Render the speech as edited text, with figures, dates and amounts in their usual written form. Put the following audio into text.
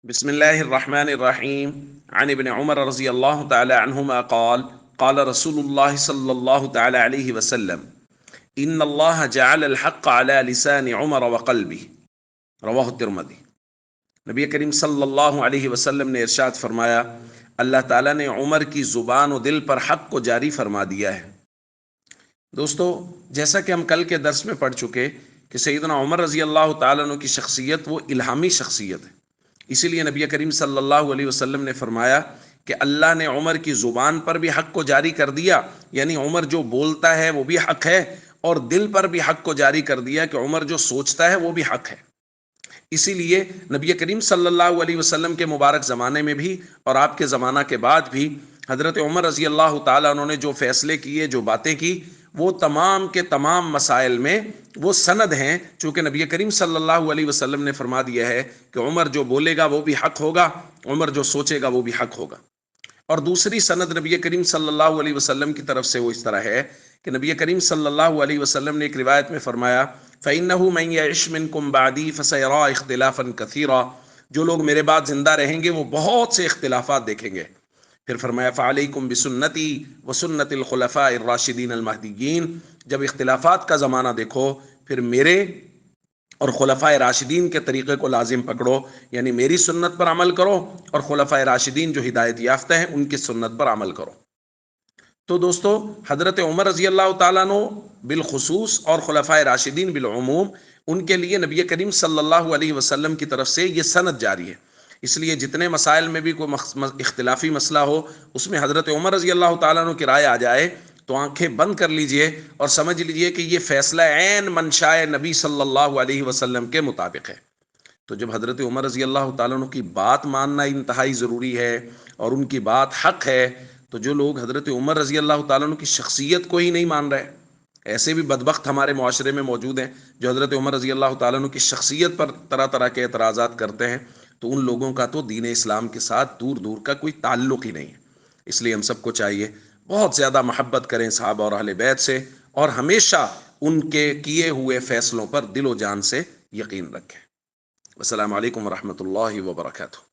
بسم الله الرحمن الرحيم عن ابن عمر رضي الله تعالى عنهما قال قال رسول الله صلى الله تعالى عليه وسلم إن الله جعل الحق على لسان عمر وقلبه رواہ الترمذی۔ نبی کریم صلی اللہ علیہ وسلم نے ارشاد فرمایا، اللہ تعالیٰ نے عمر کی زبان و دل پر حق کو جاری فرما دیا ہے۔ دوستو، جیسا کہ ہم کل کے درس میں پڑھ چکے کہ سیدنا عمر رضی اللہ تعالیٰ عنہ کی شخصیت وہ الہامی شخصیت ہے، اسی لیے نبی کریم صلی اللہ علیہ وسلم نے فرمایا کہ اللہ نے عمر کی زبان پر بھی حق کو جاری کر دیا، یعنی عمر جو بولتا ہے وہ بھی حق ہے، اور دل پر بھی حق کو جاری کر دیا کہ عمر جو سوچتا ہے وہ بھی حق ہے۔ اسی لیے نبی کریم صلی اللہ علیہ وسلم کے مبارک زمانے میں بھی اور آپ کے زمانہ کے بعد بھی حضرت عمر رضی اللہ تعالیٰ عنہ نے جو فیصلے کیے، جو باتیں کی، وہ تمام کے تمام مسائل میں وہ سند ہیں، چونکہ نبی کریم صلی اللہ علیہ وسلم نے فرما دیا ہے کہ عمر جو بولے گا وہ بھی حق ہوگا، عمر جو سوچے گا وہ بھی حق ہوگا۔ اور دوسری سند نبی کریم صلی اللہ علیہ وسلم کی طرف سے وہ اس طرح ہے کہ نبی کریم صلی اللہ علیہ وسلم نے ایک روایت میں فرمایا، فَإِنَّهُ مَن يَعِشْ مِنكُم بَعْدِي فَسَيَرَىٰ اخْتِلَافًا كَثِيرًا، جو لوگ میرے بعد زندہ رہیں گے وہ بہت سے اختلافات دیکھیں گے۔ پھر فرمایا فَعَلَيْكُمْ بِسُنَّتِي وَسُنَّتِ الْخُلَفَاءِ الرَّاشِدِينَ الْمَهْدِيِّينَ، جب اختلافات کا زمانہ دیکھو پھر میرے اور خلفائے راشدین کے طریقے کو لازم پکڑو، یعنی میری سنت پر عمل کرو اور خلفائے راشدین جو ہدایت یافتہ ہیں ان کی سنت پر عمل کرو۔ تو دوستو، حضرت عمر رضی اللہ تعالیٰ عنہ بالخصوص اور خلفائے راشدین بالعموم، ان کے لیے نبی کریم صلی اللہ علیہ وسلم کی طرف سے یہ سند جاری ہے۔ اس لیے جتنے مسائل میں بھی کوئی اختلافی مسئلہ ہو، اس میں حضرت عمر رضی اللہ تعالیٰ عنہ کی رائے آ جائے تو آنکھیں بند کر لیجئے اور سمجھ لیجئے کہ یہ فیصلہ عین منشاء نبی صلی اللہ علیہ وسلم کے مطابق ہے۔ تو جب حضرت عمر رضی اللہ تعالیٰ عنہ کی بات ماننا انتہائی ضروری ہے اور ان کی بات حق ہے، تو جو لوگ حضرت عمر رضی اللہ تعالیٰ عنہ کی شخصیت کو ہی نہیں مان رہے، ایسے بھی بدبخت ہمارے معاشرے میں موجود ہیں جو حضرت عمر رضی اللہ تعالیٰ عنہ کی شخصیت پر طرح طرح کے اعتراضات کرتے ہیں، تو ان لوگوں کا تو دین اسلام کے ساتھ دور دور کا کوئی تعلق ہی نہیں ہے۔ اس لیے ہم سب کو چاہیے بہت زیادہ محبت کریں صحابہ اور اہل بیت سے، اور ہمیشہ ان کے کیے ہوئے فیصلوں پر دل و جان سے یقین رکھیں۔ السلام علیکم ورحمۃ اللہ وبرکاتہ۔